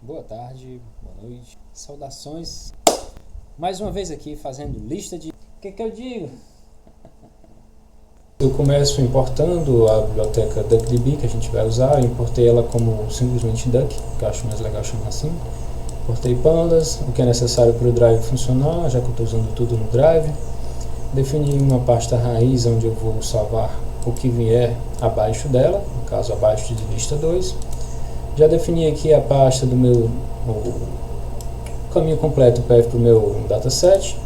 Boa tarde, boa noite, saudações. Mais uma vez aqui fazendo lista de... O que eu digo? Eu começo importando a biblioteca DuckDB que a gente vai usar. Eu importei ela como simplesmente Duck, que eu acho mais legal chamar assim. Importei pandas, o que é necessário para o Drive funcionar, já que eu estou usando tudo no Drive. Defini uma pasta raiz onde eu vou salvar o que vier abaixo dela, no caso abaixo de lista 2. Já defini aqui a pasta do meu o caminho completo para o meu dataset,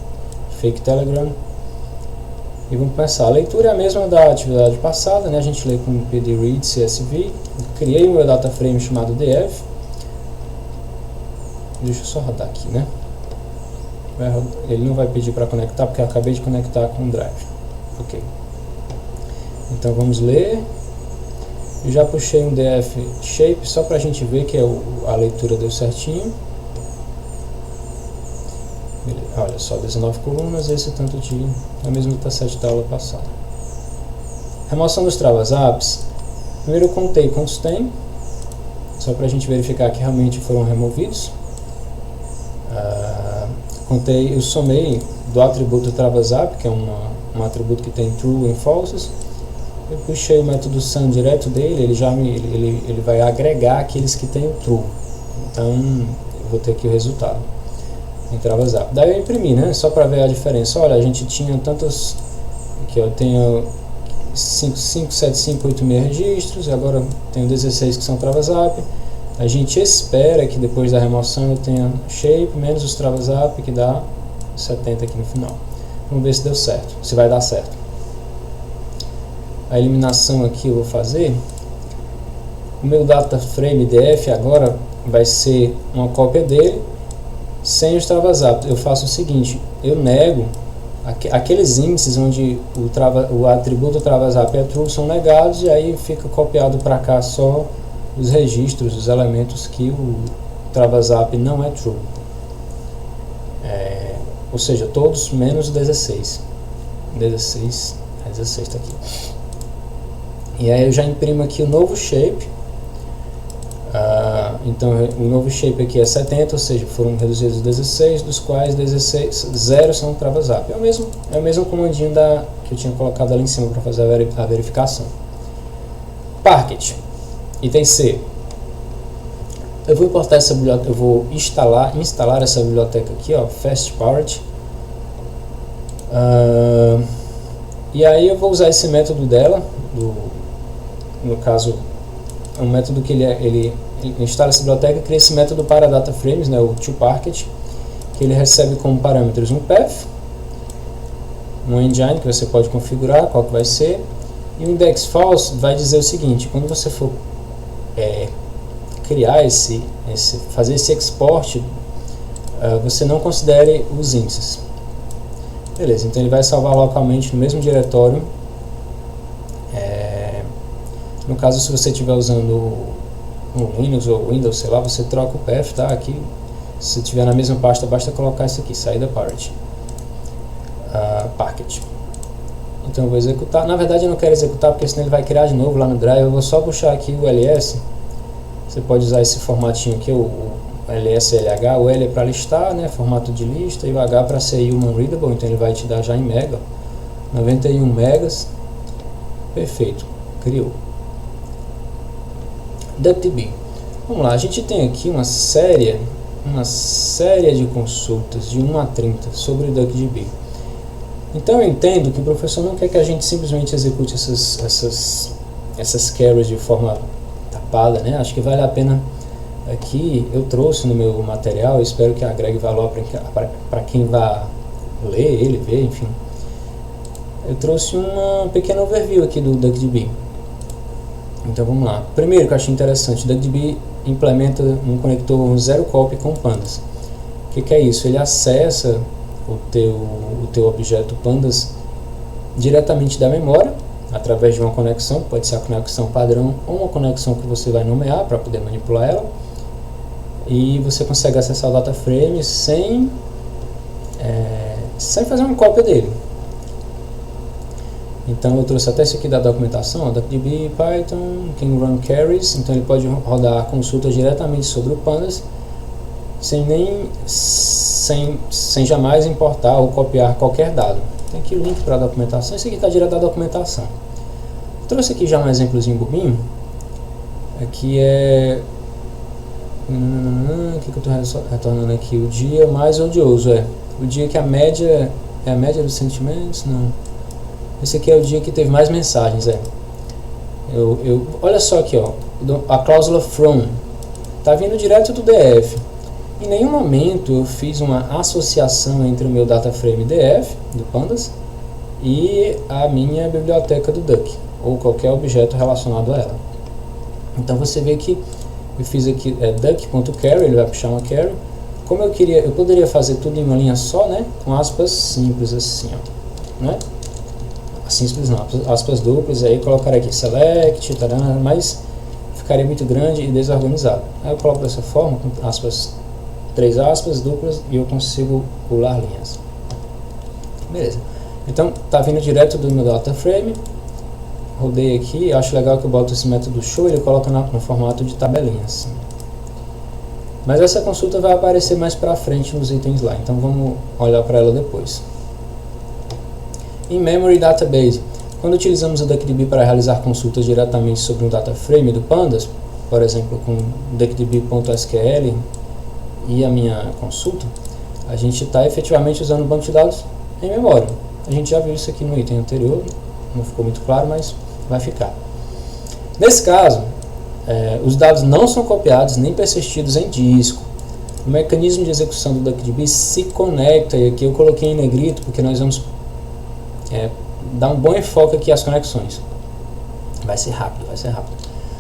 fake telegram. E vamos começar. A leitura é a mesma da atividade passada, né? A gente lê com pdread csv. Criei o meu data frame chamado df. Deixa eu só rodar aqui, né? Ele não vai pedir para conectar porque eu acabei de conectar com o Drive. Ok. Então vamos ler. Eu já puxei um df shape só para a gente ver que a leitura deu certinho. Beleza. Olha só, 19 colunas, esse tanto de... é o mesmo dataset da aula passada. Remoção dos travas-apps. Primeiro eu contei quantos tem, só para a gente verificar que realmente foram removidos. Eu somei do atributo travas-app, que é um atributo que tem true e falses. Eu puxei o método sum direto dele, ele vai agregar aqueles que tem o true. Então eu vou ter aqui o resultado em travas-app. Daí eu imprimi, né? Só para ver a diferença. Olha, a gente tinha tantos... Aqui eu tenho 5, 7, 5, 8, 6 registros, e agora tenho 16 que são travas-app. A gente espera que depois da remoção eu tenha shape menos os travas-app, que dá 70 aqui no final. Vamos ver se deu certo, se vai dar certo. A eliminação aqui eu vou fazer. O meu data frame df agora vai ser uma cópia dele sem os travas-app. Eu faço o seguinte, eu nego aqueles índices onde o atributo travas-app é true são negados, e aí fica copiado para cá só os registros, os elementos que o travas-app não é true. Ou seja, todos menos 16. 16 está aqui. E aí eu já imprimo aqui o novo shape. Então o novo shape aqui é 70, ou seja, foram reduzidos 16, dos quais 0 são travas-app. É o mesmo comandinho que eu tinha colocado ali em cima para fazer a verificação. Parquet, item C. Eu vou importar essa biblioteca, eu vou instalar essa biblioteca aqui, ó, fastParquet. E aí eu vou usar esse método dela, no caso, é um método que ele instala essa biblioteca e cria esse método para DataFrames, né, o toParquet, que ele recebe como parâmetros um path, um engine que você pode configurar, qual que vai ser, e o indexFalse vai dizer o seguinte: quando você for criar fazer esse export, você não considere os índices. Beleza, então ele vai salvar localmente no mesmo diretório. No caso, se você estiver usando um Linux ou Windows, sei lá, você troca o path, tá? Aqui, se estiver na mesma pasta, basta colocar isso aqui, saída parquet. Então eu vou executar. Na verdade eu não quero executar porque senão ele vai criar de novo lá no Drive. Eu vou só puxar aqui o ls. Você pode usar esse formatinho aqui, o LSLH. O L é para listar, né, formato de lista, e o H para ser human readable, então ele vai te dar já em mega, 91 megas. Perfeito, criou. DuckDB. Vamos lá, a gente tem aqui uma série de consultas de 1 a 30 sobre o DuckDB. Então eu entendo que o professor não quer que a gente simplesmente execute essas carries de forma tapada, né? Acho que vale a pena. Aqui eu trouxe no meu material, espero que agregue valor para quem vai ler ele, ver, enfim. Eu trouxe uma pequena overview aqui do DuckDB. Então vamos lá. Primeiro que eu achei interessante, o DuckDB implementa um conector zero copy com pandas. O que é isso? Ele acessa o teu objeto pandas diretamente da memória, através de uma conexão, pode ser a conexão padrão ou uma conexão que você vai nomear para poder manipular ela. E você consegue acessar o data frame sem fazer uma cópia dele. Então eu trouxe até isso aqui da documentação, DuckDB, Python, can run carries, então ele pode rodar consultas diretamente sobre o pandas. sem jamais importar ou copiar qualquer dado. Tem aqui o link para a documentação, isso aqui está direto da documentação. Trouxe aqui já um exemplozinho bobinho. Aqui é... O que eu estou retornando aqui? O dia mais odioso, o dia que a média... É a média dos sentimentos? Não. Esse aqui é o dia que teve mais mensagens, olha só aqui, a cláusula from. Está vindo direto do DF. Em nenhum momento eu fiz uma associação entre o meu data frame DF, do Pandas, e a minha biblioteca do Duck, ou qualquer objeto relacionado a ela. Então você vê que eu fiz aqui duck.carry, ele vai puxar uma carry. Como eu poderia fazer tudo em uma linha só, né? Com aspas simples assim, né? Simples não, aspas duplas, aí colocar aqui select, tarana, mas ficaria muito grande e desorganizado. Aí eu coloco dessa forma, com aspas, 3 aspas duplas, e eu consigo pular linhas. Beleza. Então, tá vindo direto do meu data frame. Rodei aqui, acho legal que eu boto esse método show, ele coloca no formato de tabelinha assim. Mas essa consulta vai aparecer mais para frente nos itens lá, então vamos olhar para ela depois. In-memory database. Quando utilizamos o DuckDB para realizar consultas diretamente sobre um data frame do Pandas, por exemplo, com duckdb.sql e a minha consulta, a gente está efetivamente usando o banco de dados em memória. A gente já viu isso aqui no item anterior, não ficou muito claro, mas vai ficar. Nesse caso, os dados não são copiados nem persistidos em disco. O mecanismo de execução do DuckDB se conecta, e aqui eu coloquei em negrito porque nós vamos dar um bom enfoque aqui às conexões. Vai ser rápido, vai ser rápido.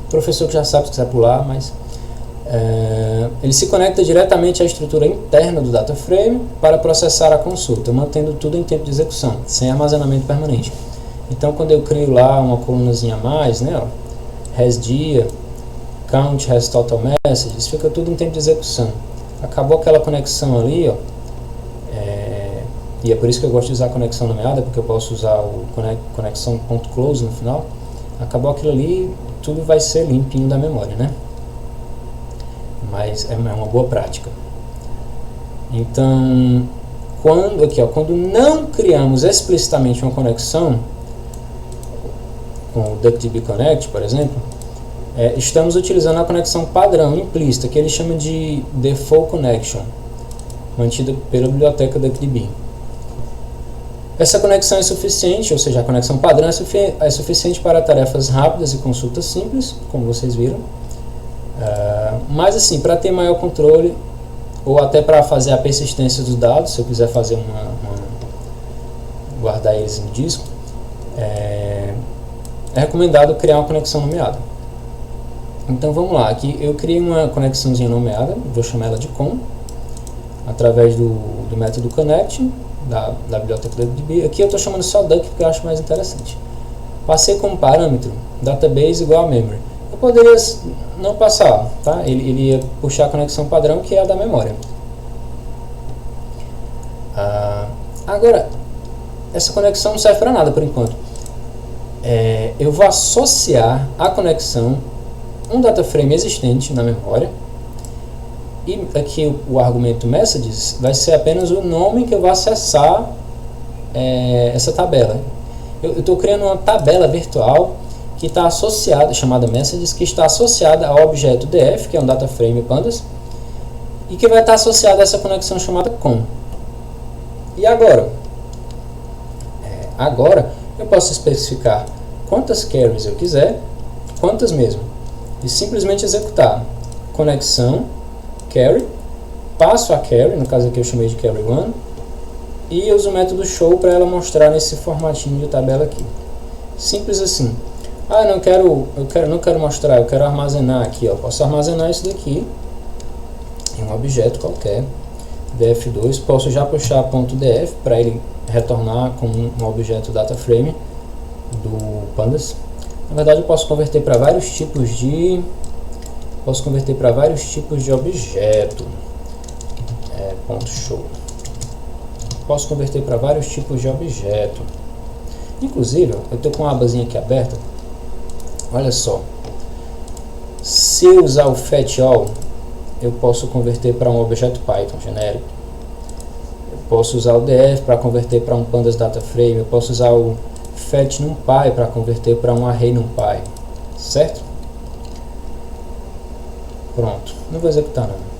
O professor que já sabe, se quiser pular, mas ele se conecta diretamente à estrutura interna do data frame para processar a consulta, mantendo tudo em tempo de execução, sem armazenamento permanente. Então, quando eu crio lá uma colunazinha a mais, né, res dia, count, res total messages, fica tudo em tempo de execução. Acabou aquela conexão ali, e é por isso que eu gosto de usar a conexão nomeada, porque eu posso usar o conexão.close no final. Acabou aquilo ali, tudo vai ser limpinho da memória, né? Mas é uma boa prática. Então, quando não criamos explicitamente uma conexão, com o DuckDB Connect, por exemplo, estamos utilizando a conexão padrão implícita, que ele chama de Default Connection, mantida pela biblioteca DuckDB. Essa conexão é suficiente, ou seja, a conexão padrão é suficiente para tarefas rápidas e consultas simples, como vocês viram. Mas assim, para ter maior controle, ou até para fazer a persistência dos dados, se eu quiser fazer guardar eles no disco, é recomendado criar uma conexão nomeada. Então vamos lá, aqui eu criei uma conexãozinha nomeada, vou chamar ela de com, através do método connect da biblioteca da DB. Aqui eu estou chamando só duck porque eu acho mais interessante. Passei como parâmetro database igual a memory. Eu poderia não passar, tá? Ele ia puxar a conexão padrão, que é a da memória. Agora, essa conexão não serve para nada por enquanto. Eu vou associar a conexão um data frame existente na memória, e aqui o argumento messages vai ser apenas o nome que eu vou acessar essa tabela. Eu estou criando uma tabela virtual que está associada, chamada messages, que está associada ao objeto df, que é um data frame pandas, e que vai estar associada a essa conexão chamada com. E agora? Agora eu posso especificar quantas carries eu quiser, quantas mesmo, e simplesmente executar conexão carry, passo a carry, no caso aqui eu chamei de carry1, e uso o método show para ela mostrar nesse formatinho de tabela aqui. Simples assim. Não quero mostrar, eu quero armazenar aqui, posso armazenar isso daqui em um objeto qualquer, df2, posso já puxar .df para ele retornar como um objeto data frame do pandas. Na verdade eu posso converter para vários tipos de objeto, ponto show. Posso converter para vários tipos de objeto. Inclusive, eu estou com uma abazinha aqui aberta. Olha só, se eu usar o fetch all, eu posso converter para um objeto Python genérico. Eu posso usar o df para converter para um pandas data frame. Eu posso usar o fetch numpy para converter para um array numpy, certo? Pronto, não vou executar não.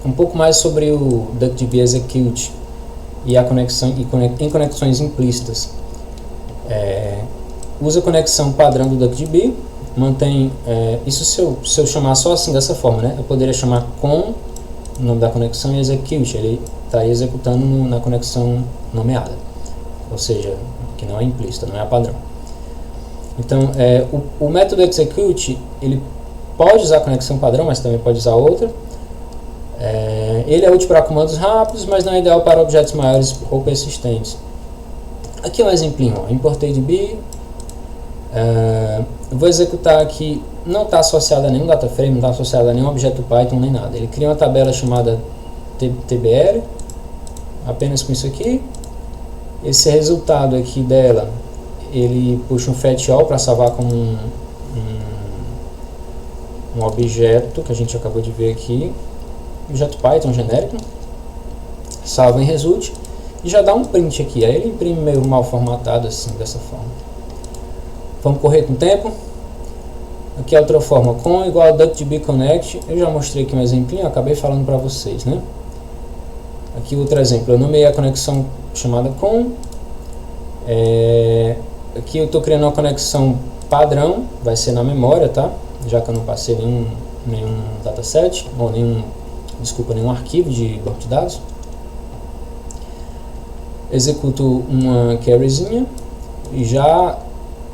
Um pouco mais sobre o DuckDB Execute e a conexão em conexões implícitas. Usa a conexão padrão do DuckDB, mantém isso se eu chamar só assim dessa forma, né? Eu poderia chamar com o nome da conexão e execute, ele está executando na conexão nomeada, ou seja, que não é implícita, não é a padrão. Então, o método execute, ele pode usar a conexão padrão, mas também pode usar outra. Ele é útil para comandos rápidos, mas não é ideal para objetos maiores ou persistentes. Aqui é um exemplinho, ó. Importei DB, vou executar aqui, não está associado a nenhum data frame, não está associado a nenhum objeto Python, nem nada. Ele cria uma tabela chamada TBL, apenas com isso aqui. Esse resultado aqui dela, ele puxa um fetch all para salvar como um objeto que a gente acabou de ver aqui, objeto Python genérico, salva em result e já dá um print aqui. Aí ele imprime meio mal formatado assim, dessa forma. Vamos correr com o tempo. Aqui é outra forma, com igual a DuckDB Connect. Eu já mostrei aqui um exemplinho, acabei falando para vocês, né? Aqui outro exemplo, eu nomeei a conexão chamada com. Aqui eu estou criando uma conexão padrão, vai ser na memória, tá? Já que eu não passei nenhum dataset, ou nenhum arquivo de banco de dados. Executo uma carryzinha e já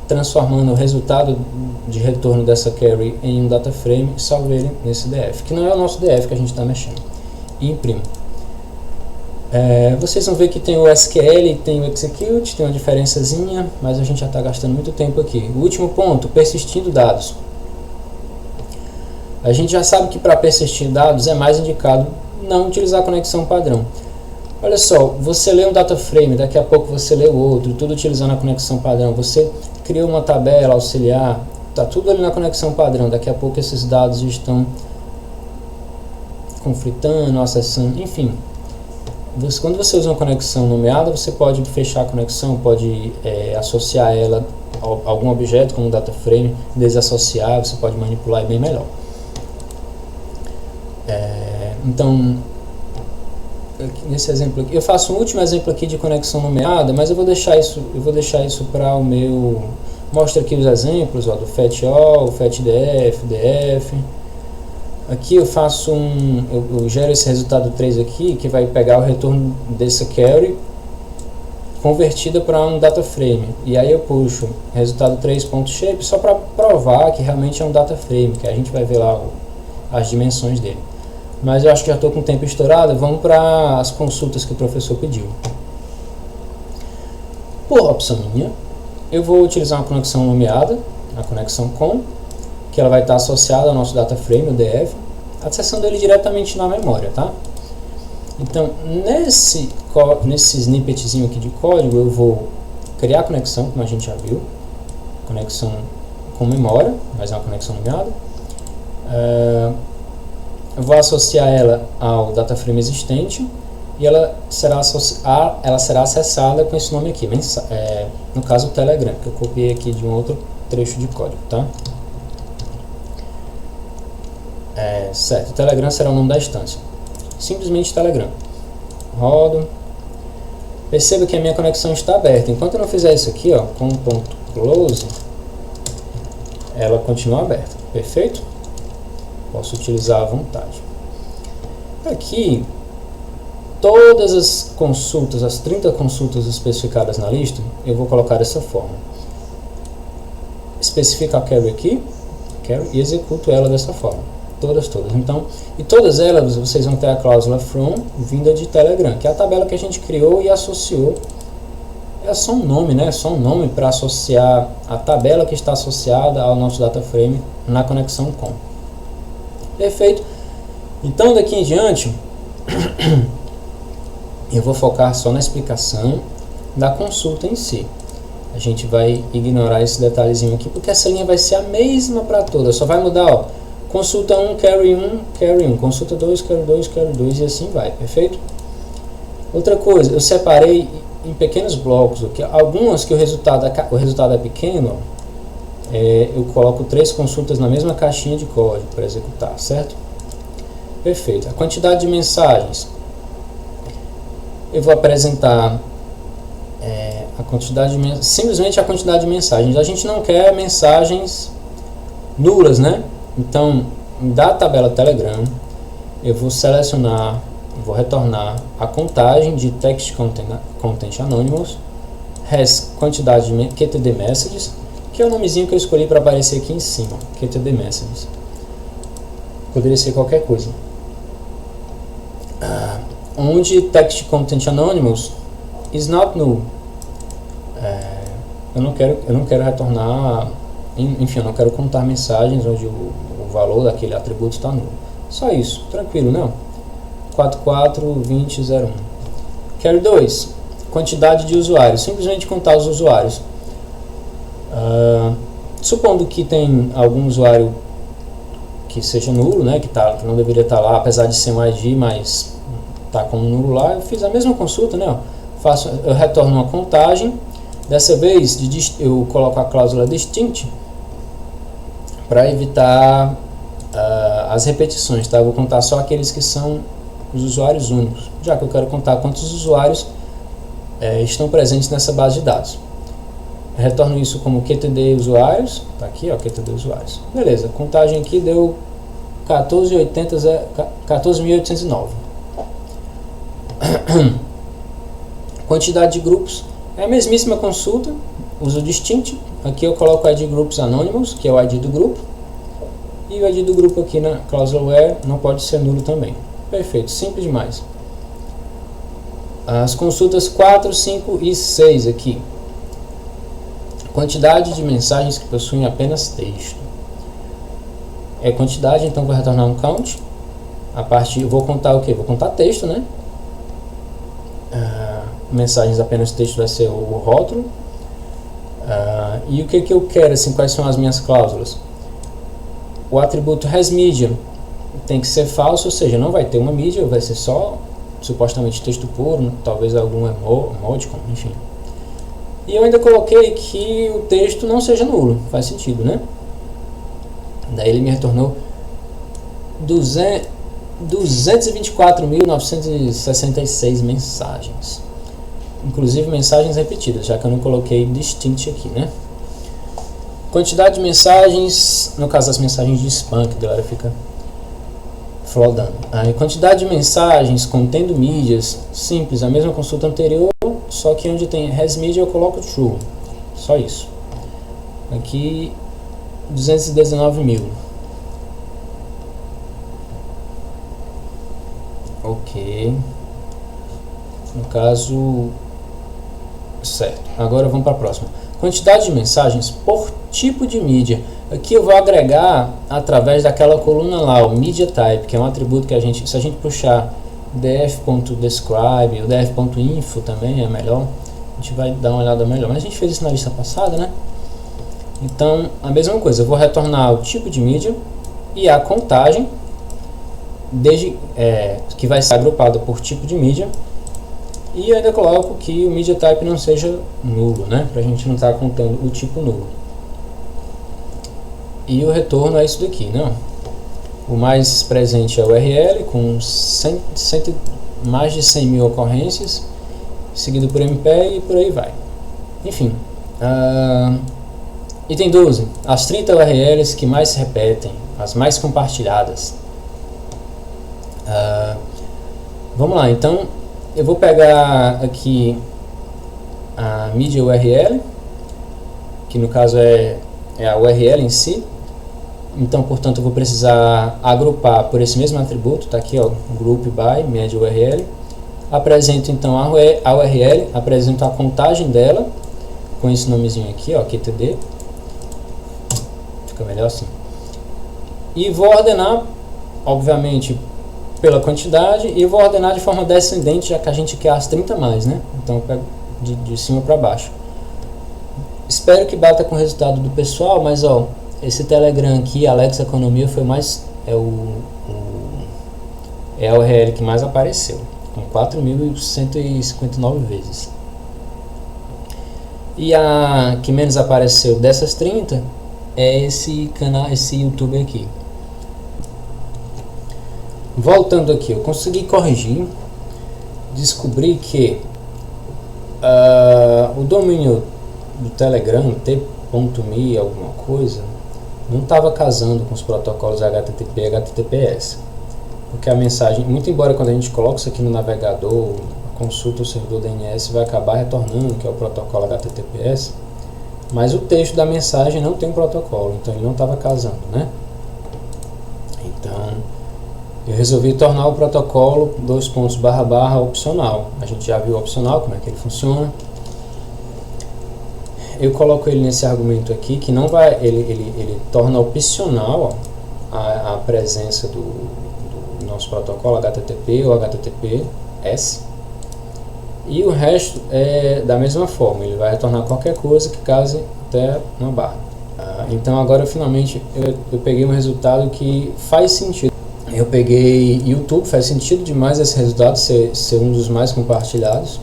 transformando o resultado de retorno dessa carry em um data frame, salvo ele nesse DF, que não é o nosso DF que a gente está mexendo, e imprimo. Vocês vão ver que tem o SQL e tem o execute, tem uma diferençazinha, mas a gente já está gastando muito tempo aqui. O último ponto, persistindo dados. A gente já sabe que para persistir dados é mais indicado não utilizar a conexão padrão. Olha só, você lê um data frame, daqui a pouco você lê o outro, tudo utilizando a conexão padrão. Você criou uma tabela auxiliar, está tudo ali na conexão padrão. Daqui a pouco esses dados estão conflitando, acessando, enfim. Quando você usa uma conexão nomeada, você pode fechar a conexão, pode associar ela a algum objeto como um data frame, desassociar, você pode manipular bem melhor. Então, nesse exemplo aqui, eu faço um último exemplo aqui de conexão nomeada, mas eu vou deixar isso para o meu. Mostra aqui os exemplos, ó, do fetch all, fetch df, df. Aqui eu faço eu gero esse resultado 3 aqui, que vai pegar o retorno dessa carry convertida para um data frame. E aí eu puxo resultado 3.shape só para provar que realmente é um data frame, que a gente vai ver lá as dimensões dele. Mas eu acho que já estou com o tempo estourado, vamos para as consultas que o professor pediu. Por opção minha, eu vou utilizar uma conexão nomeada, a conexão com, que ela vai estar associada ao nosso data frame, o DF, acessando ele diretamente na memória, tá? Então, nesse snippetzinho aqui de código, eu vou criar a conexão, como a gente já viu, conexão com memória, mas é uma conexão nomeada. Eu vou associar ela ao data frame existente e ela será acessada com esse nome aqui, no caso o Telegram, que eu copiei aqui de um outro trecho de código, tá? Certo, o Telegram será o nome da instância, simplesmente Telegram. Rodo, perceba que a minha conexão está aberta. Enquanto eu não fizer isso aqui, ó, com ponto close, ela continua aberta, perfeito? Posso utilizar à vontade. Aqui, todas as consultas, as 30 consultas especificadas na lista, eu vou colocar dessa forma. Especifica a carry aqui, e executo ela dessa forma. Todas. Então, e todas elas vocês vão ter a cláusula from vinda de Telegram, que é a tabela que a gente criou e associou. É só um nome, né? É só um nome para associar a tabela que está associada ao nosso data frame na conexão com. Perfeito. Então, daqui em diante, eu vou focar só na explicação da consulta em si. A gente vai ignorar esse detalhezinho aqui, porque essa linha vai ser a mesma para todas, só vai mudar, ó, consulta 1, carry 1, carry 1, consulta 2, carry 2, carry 2 e assim vai, perfeito? Outra coisa, eu separei em pequenos blocos, okay? Algumas que o resultado é pequeno, eu coloco 3 consultas na mesma caixinha de código para executar, certo? Perfeito. A quantidade de mensagens, eu vou apresentar simplesmente a quantidade de mensagens. A gente não quer mensagens nulas, né? Então, da tabela Telegram, eu vou selecionar, vou retornar a contagem de text content anonymous, quantidade de QTD messages, que é o nomezinho que eu escolhi para aparecer aqui em cima, QTD messages. Poderia ser qualquer coisa. Onde text content anonymous is not null. Eu não quero retornar, enfim, eu não quero contar mensagens onde o valor daquele atributo está nulo. Só isso, tranquilo, não? 442001. Carry 2, quantidade de usuários, simplesmente contar os usuários. Supondo que tem algum usuário que seja nulo, né, que não deveria estar lá, apesar de ser um ID, mas está como nulo lá, eu fiz a mesma consulta, né? Eu retorno uma contagem. Dessa vez eu coloco a cláusula distinct para evitar as repetições, tá? Eu vou contar só aqueles que são os usuários únicos, já que eu quero contar quantos usuários estão presentes nessa base de dados. Eu retorno isso como QTD usuários, tá aqui, ó, QTD usuários. Beleza, contagem aqui deu 14.809. Quantidade de grupos é a mesmíssima consulta, uso distinct. Aqui eu coloco o ID groups anonymous, que é o ID do grupo, e o ID do grupo aqui na cláusula where não pode ser nulo também. Perfeito, simples demais. As consultas 4, 5 e 6 aqui. Quantidade de mensagens que possuem apenas texto. É quantidade, então vou retornar um count. Vou contar o que? Vou contar texto, né? Mensagens apenas texto vai ser o rótulo. E o que eu quero, assim, quais são as minhas cláusulas? O atributo hasMedia tem que ser falso, ou seja, não vai ter uma mídia, vai ser só supostamente texto puro, talvez algum emoticon, enfim. E eu ainda coloquei que o texto não seja nulo, faz sentido, né? Daí ele me retornou 224.966 mensagens, inclusive mensagens repetidas, já que eu não coloquei distinct aqui, né? Quantidade de mensagens, no caso das mensagens de spam, que a galera fica flodando. Aí, quantidade de mensagens contendo mídias, simples, a mesma consulta anterior, só que onde tem hasMedia eu coloco true, só isso. Aqui 219.000. Ok, no caso, certo. Agora vamos para a próxima. Quantidade de mensagens por tipo de mídia. Aqui eu vou agregar através daquela coluna lá, o media type, que é um atributo que se a gente puxar df.describe, o df.info também é melhor, a gente vai dar uma olhada melhor, mas a gente fez isso na lista passada, né? Então, a mesma coisa, eu vou retornar o tipo de mídia e a contagem, que vai ser agrupada por tipo de mídia, e eu ainda coloco que o media type não seja nulo, né? Para a gente não estar contando o tipo nulo. E o retorno é isso daqui, né? O mais presente é o URL, com mais de 100.000 ocorrências, seguido por MP e por aí vai. Enfim. Item 12. As 30 URLs que mais se repetem, as mais compartilhadas. Vamos lá, então eu vou pegar aqui a mídia URL, que no caso é a URL em si. Então, portanto, eu vou precisar agrupar por esse mesmo atributo, tá aqui, ó, group by media URL. Apresento então a URL, apresento a contagem dela com esse nomezinho aqui, ó, QTD. Fica melhor assim. E vou ordenar, obviamente, pela quantidade, e vou ordenar de forma descendente, já que a gente quer as 30 mais, né? Então eu pego de cima para baixo. Espero que bata com o resultado do pessoal, mas ó, esse Telegram aqui, Alex Economia, foi mais é a URL que mais apareceu, com 4.159 vezes. E a que menos apareceu dessas 30 é esse canal, esse YouTube aqui. Voltando aqui, eu consegui corrigir, descobri que o domínio do Telegram, t.me alguma coisa, não estava casando com os protocolos HTTP e HTTPS, porque a mensagem, muito embora quando a gente coloca isso aqui no navegador, consulta o servidor DNS, vai acabar retornando, que é o protocolo HTTPS, mas o texto da mensagem não tem protocolo, então ele não estava casando, né? Então eu resolvi tornar o protocolo opcional. A gente já viu o opcional, como é que ele funciona. Eu coloco ele nesse argumento aqui, que não vai, ele torna opcional a presença do nosso protocolo HTTP ou HTTPS, e o resto é da mesma forma, ele vai retornar qualquer coisa que case até uma barra. Então agora finalmente eu peguei um resultado que faz sentido. Eu peguei YouTube, faz sentido demais esse resultado ser um dos mais compartilhados.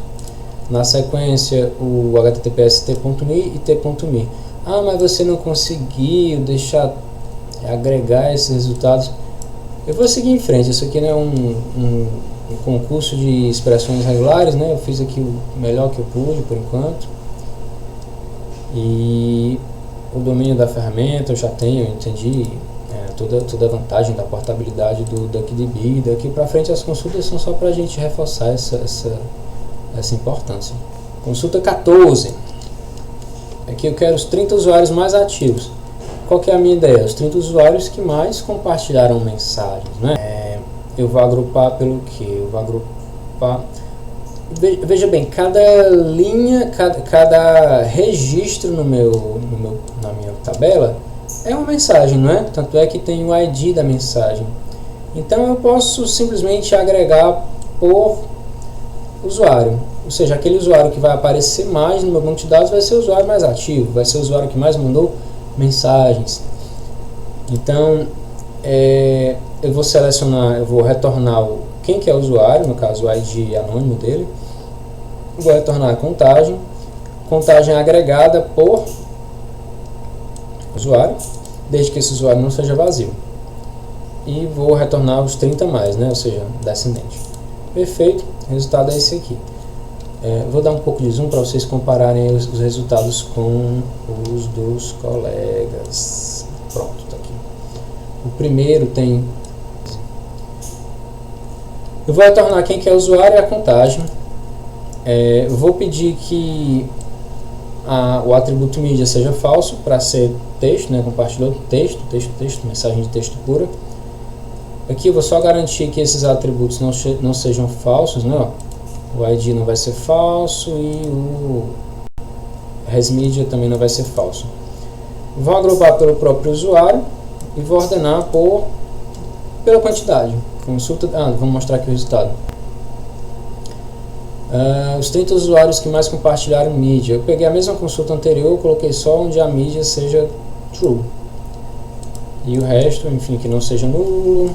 Na sequência, o HTTPS t.me e t.me. Ah, mas você não conseguiu agregar esses resultados. Eu vou seguir em frente. Isso aqui não é um concurso de expressões regulares, né? Eu fiz aqui o melhor que eu pude por enquanto. E o domínio da ferramenta eu já tenho, eu entendi toda a vantagem da portabilidade do DuckDB. Daqui para frente as consultas são só para a gente reforçar essa importância. Consulta 14. Aqui eu quero os 30 usuários mais ativos. Qual que é a minha ideia? Os 30 usuários que mais compartilharam mensagens, né? Eu vou agrupar pelo que? Eu vou agrupar... Veja bem, cada linha, cada registro na minha tabela é uma mensagem, não é? Tanto é que tem o ID da mensagem. Então eu posso simplesmente agregar por usuário, ou seja, aquele usuário que vai aparecer mais no meu banco de dados vai ser o usuário mais ativo, vai ser o usuário que mais mandou mensagens. Então eu vou selecionar, eu vou retornar quem que é o usuário, no caso o ID anônimo dele, vou retornar a contagem agregada por usuário, desde que esse usuário não seja vazio, e vou retornar os 30 mais, né, ou seja, descendente. Perfeito, o resultado é esse aqui. Vou dar um pouco de zoom para vocês compararem os resultados com os dos colegas. Pronto, está aqui. O primeiro tem... Eu vou retornar quem que é o usuário e a contagem. Eu vou pedir que o atributo mídia seja falso para ser texto, né, compartilhou texto, mensagem de texto pura. Aqui eu vou só garantir que esses atributos não sejam falsos, né? Ó. O ID não vai ser falso e o resmedia também não vai ser falso. Vou agrupar pelo próprio usuário e vou ordenar pela quantidade. Consulta, vamos mostrar aqui o resultado. Os 30 usuários que mais compartilharam mídia. Eu peguei a mesma consulta anterior, coloquei só onde a mídia seja true. E o resto, enfim, que não seja nulo.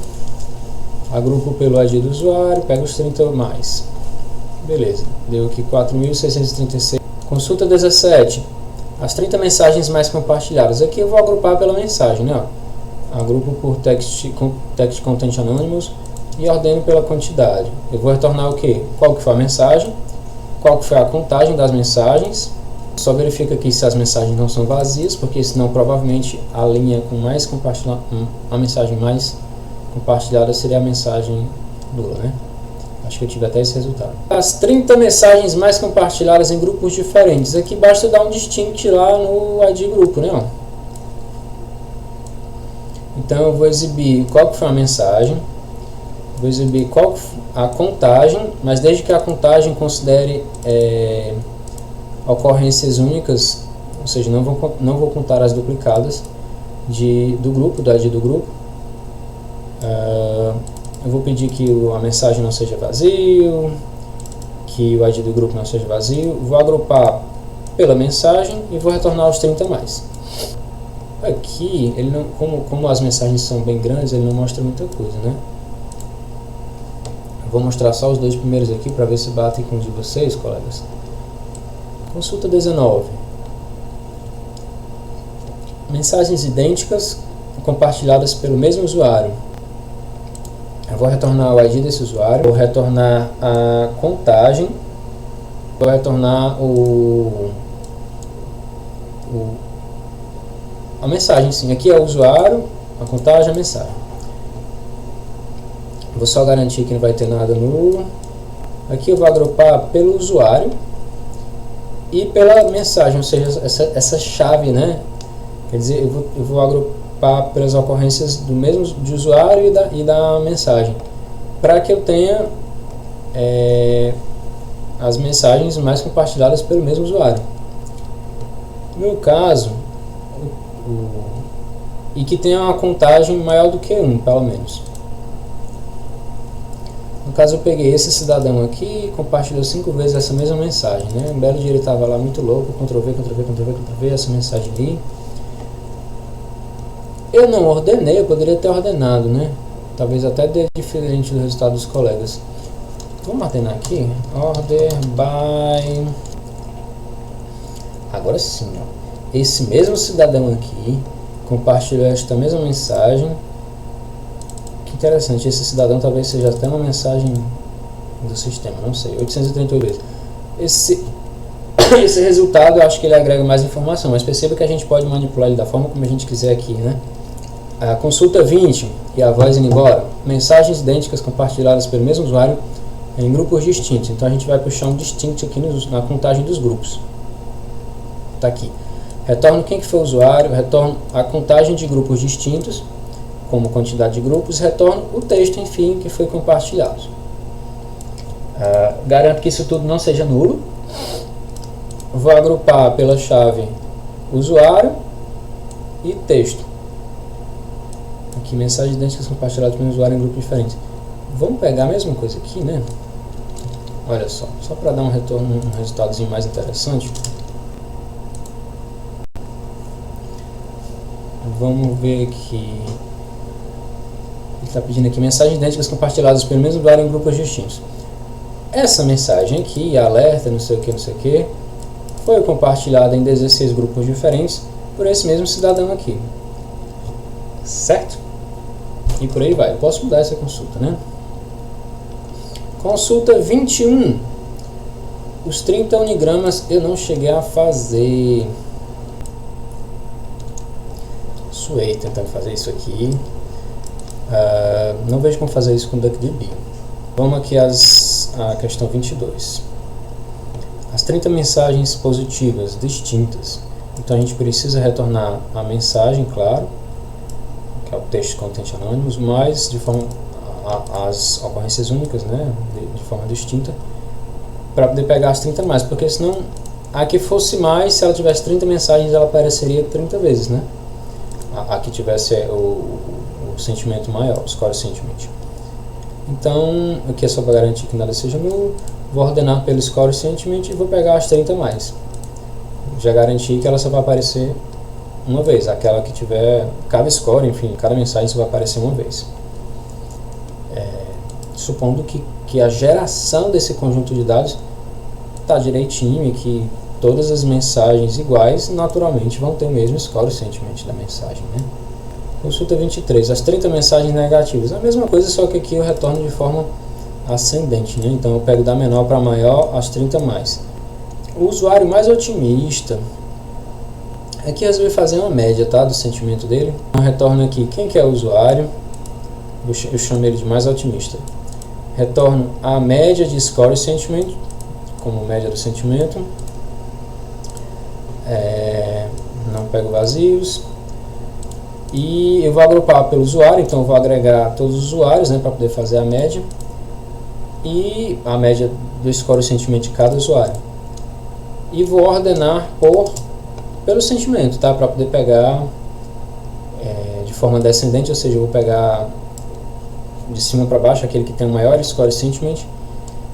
Agrupo pelo ID do usuário, pego os 30 mais. Beleza, deu aqui 4.636. Consulta 17. As 30 mensagens mais compartilhadas. Aqui eu vou agrupar pela mensagem, né? Agrupo por text content anonymous e ordeno pela quantidade. Eu vou retornar o que? Qual que foi a mensagem, qual que foi a contagem das mensagens. Só verifica aqui se as mensagens não são vazias, porque senão provavelmente a linha com mais compartilhada, a mensagem mais compartilhada seria a mensagem nula, né? Acho que eu tive até esse resultado. As 30 mensagens mais compartilhadas em grupos diferentes. Aqui basta dar um distinct lá no ID grupo, né? Ó. Então eu vou exibir qual que foi a mensagem, vou exibir qual a contagem, mas desde que a contagem considere ocorrências únicas, ou seja, não vou contar as duplicadas do grupo, do ID do grupo. Eu vou pedir que a mensagem não seja vazio, que o ID do grupo não seja vazio. Vou agrupar pela mensagem e vou retornar os 30 mais. Aqui, ele não, como as mensagens são bem grandes, ele não mostra muita coisa, né? Vou mostrar só os dois primeiros aqui para ver se batem com os de vocês, colegas. Consulta 19. Mensagens idênticas compartilhadas pelo mesmo usuário. Eu vou retornar o ID desse usuário, vou retornar a contagem, vou retornar a mensagem, sim. Aqui é o usuário, a contagem, a mensagem. Vou só garantir que não vai ter nada nulo. Aqui eu vou agrupar pelo usuário e pela mensagem, ou seja, essa chave, né? Quer dizer, eu vou agrupar pelas ocorrências do mesmo de usuário e da mensagem, para que eu tenha as mensagens mais compartilhadas pelo mesmo usuário. No caso, e que tenha uma contagem maior do que 1, pelo menos. No caso, eu peguei esse cidadão aqui e compartilhou 5 vezes essa mesma mensagem, né? Um belo dia ele estava lá muito louco, Ctrl+V, Ctrl+V, Ctrl+V, Ctrl+V, essa mensagem ali. Eu não ordenei, eu poderia ter ordenado, né? Talvez até dê diferente do resultado dos colegas. Vamos ordenar aqui. Order by... Agora sim, ó. Esse mesmo cidadão aqui compartilhou esta mesma mensagem. Que interessante, esse cidadão talvez seja até uma mensagem do sistema, não sei, 838 vezes. Esse resultado eu acho que ele agrega mais informação, mas perceba que a gente pode manipular ele da forma como a gente quiser aqui, né? A consulta 20 e a voz indo embora, mensagens idênticas compartilhadas pelo mesmo usuário em grupos distintos. Então a gente vai puxar um distinct aqui na contagem dos grupos. Está aqui. Retorno quem que foi o usuário, retorno a contagem de grupos distintos, como quantidade de grupos, retorno o texto, enfim, que foi compartilhado. Garanto que isso tudo não seja nulo. Vou agrupar pela chave usuário e texto. Aqui, mensagens idênticas compartilhadas pelo usuário em grupos diferentes. Vamos pegar a mesma coisa aqui, né? Olha só para dar um retorno, um resultadozinho mais interessante. Vamos ver aqui. Ele está pedindo aqui mensagens idênticas compartilhadas pelo mesmo usuário em grupos distintos. Essa mensagem aqui, alerta, não sei o que, foi compartilhada em 16 grupos diferentes por esse mesmo cidadão aqui. Certo? E por aí vai. Eu posso mudar essa consulta, né? Consulta 21. Os 30 unigramas eu não cheguei a fazer. Suei tentando fazer isso aqui. Não vejo como fazer isso com DuckDB. Vamos aqui à questão 22. As 30 mensagens positivas distintas. Então a gente precisa retornar a mensagem, claro, que é o texto Content Anonymous, mas de forma as ocorrências únicas, né, de forma distinta, para poder pegar as 30 mais, porque senão a que fosse mais, se ela tivesse 30 mensagens, ela apareceria 30 vezes, né? A que tivesse o sentimento maior, o score sentiment. Então, aqui é só para garantir que nada seja nulo. Vou ordenar pelo score sentiment e vou pegar as 30 mais. Já garanti que ela só vai aparecer uma vez. Aquela que tiver, cada score, enfim, cada mensagem só vai aparecer uma vez. Supondo que a geração desse conjunto de dados está direitinho e que todas as mensagens iguais naturalmente vão ter o mesmo score sentiment da mensagem, né? Consulta 23. As 30 mensagens negativas. A mesma coisa, só que aqui eu retorno de forma ascendente, né? Então eu pego da menor para maior as 30 mais. O usuário mais otimista. Aqui eu resolvi fazer uma média, tá, do sentimento dele. Eu retorno aqui quem que é o usuário. Eu chamo ele de mais otimista. Retorno a média de score sentiment, como média do sentimento. Não pego vazios. E eu vou agrupar pelo usuário, então eu vou agregar todos os usuários, né, para poder fazer a média. E a média do score sentimento de cada usuário. E vou ordenar pelo sentimento, tá, para poder pegar de forma descendente, ou seja, eu vou pegar de cima para baixo aquele que tem o maior score sentiment.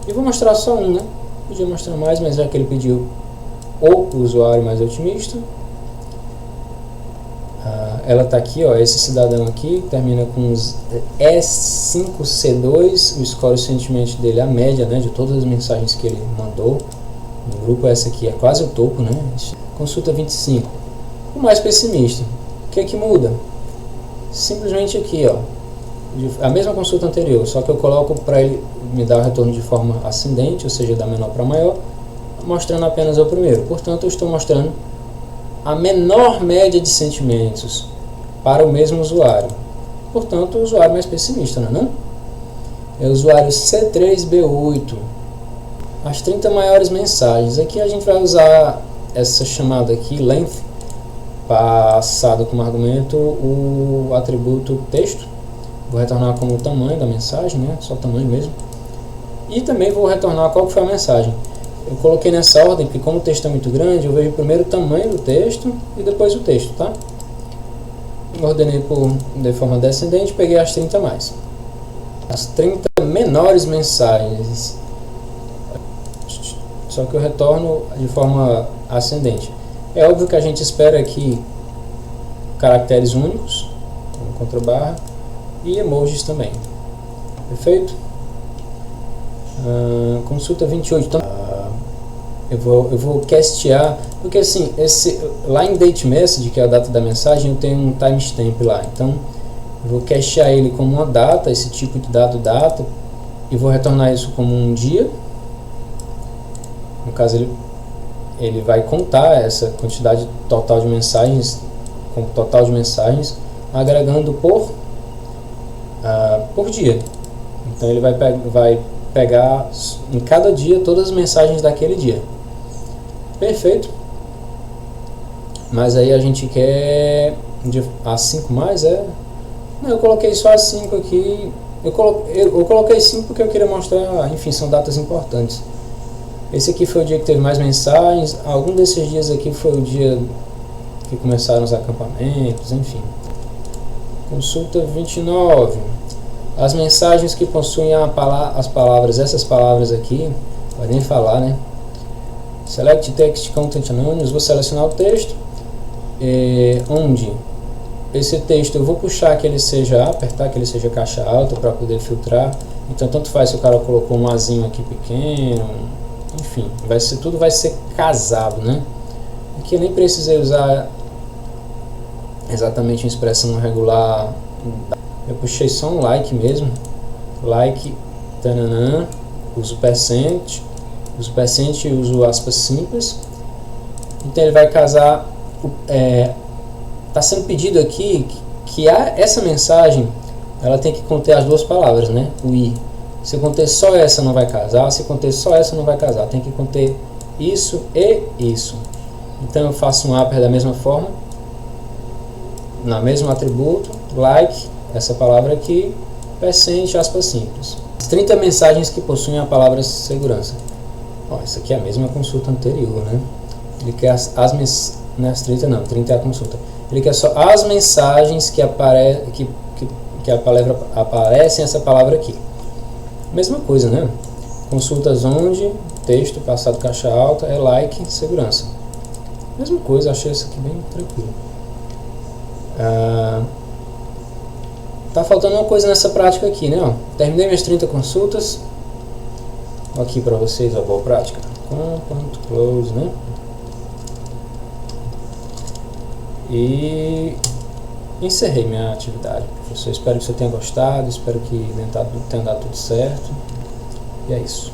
E vou mostrar só um, né? Podia mostrar mais, mas já que ele pediu, o usuário mais otimista. Ela está aqui, ó, esse cidadão aqui, termina com E5C2, o score sentiment dele, a média, né, de todas as mensagens que ele mandou no grupo. Essa aqui é quase o topo, né? Consulta 25. O mais pessimista, o que é que muda? Simplesmente aqui, ó, a mesma consulta anterior, só que eu coloco para ele me dar o retorno de forma ascendente, ou seja, da menor para maior, mostrando apenas o primeiro. Portanto, eu estou mostrando a menor média de sentimentos para o mesmo usuário. Portanto, o usuário mais pessimista, não é não? É o usuário C3B8. As 30 maiores mensagens. Aqui a gente vai usar essa chamada aqui, length, passado como argumento o atributo texto. Vou retornar como o tamanho da mensagem, né? Só o tamanho mesmo. E também vou retornar qual foi a mensagem. Eu coloquei nessa ordem, porque como o texto é muito grande, eu vejo primeiro o tamanho do texto e depois o texto, tá? Ordenei de forma descendente, peguei as 30 mais. As 30 menores mensagens. Só que eu retorno de forma ascendente. É óbvio que a gente espera aqui caracteres únicos, como contrabarra, e emojis também. Perfeito? Consulta 28. Então, eu vou castear, porque assim, lá em date message, que é a data da mensagem, eu tenho um timestamp lá. Então, eu vou castear ele como uma data, esse tipo de data, e vou retornar isso como um dia. No caso, ele vai contar essa quantidade total de mensagens, com total de mensagens, agregando por dia. Então ele vai pegar em cada dia todas as mensagens daquele dia. Perfeito. Mas aí a gente quer as 5 mais, Não, eu coloquei só as 5 aqui. Eu coloquei 5 porque eu queria mostrar, enfim, são datas importantes. Esse aqui foi o dia que teve mais mensagens. Algum desses dias aqui foi o dia que começaram os acampamentos, enfim. Consulta 29. As mensagens que possuem as palavras, essas palavras aqui, vai nem falar, né? Select Text Content Anonymous, vou selecionar o texto, onde esse texto eu vou puxar que ele seja, apertar que ele seja caixa alta para poder filtrar. Então tanto faz se o cara colocou um azinho aqui pequeno, enfim, tudo vai ser casado, né? Aqui eu nem precisei usar exatamente uma expressão regular. Eu puxei só um like mesmo, like, tananã, uso percent e uso aspas simples. Então ele vai casar, está sendo pedido aqui que essa mensagem, ela tem que conter as duas palavras, né, o i. Se conter só essa não vai casar, se conter só essa não vai casar, tem que conter isso e isso. Então eu faço um upper da mesma forma, na mesmo atributo, like, essa palavra aqui, percent, aspas simples. As 30 mensagens que possuem a palavra segurança. Ó, isso aqui é a mesma consulta anterior, né? Ele quer as 30 não, 30 é a consulta. Ele quer só as mensagens que aparecem essa palavra aqui. Mesma coisa, né? Consultas onde, texto, passado caixa alta, é like, segurança. Mesma coisa, achei isso aqui bem tranquilo. Tá faltando uma coisa nessa prática aqui, né? Ó, terminei minhas 30 consultas. Aqui para vocês a boa prática. .close, né? E encerrei minha atividade, professor. Espero que você tenha gostado, espero que tenha dado tudo certo. E é isso.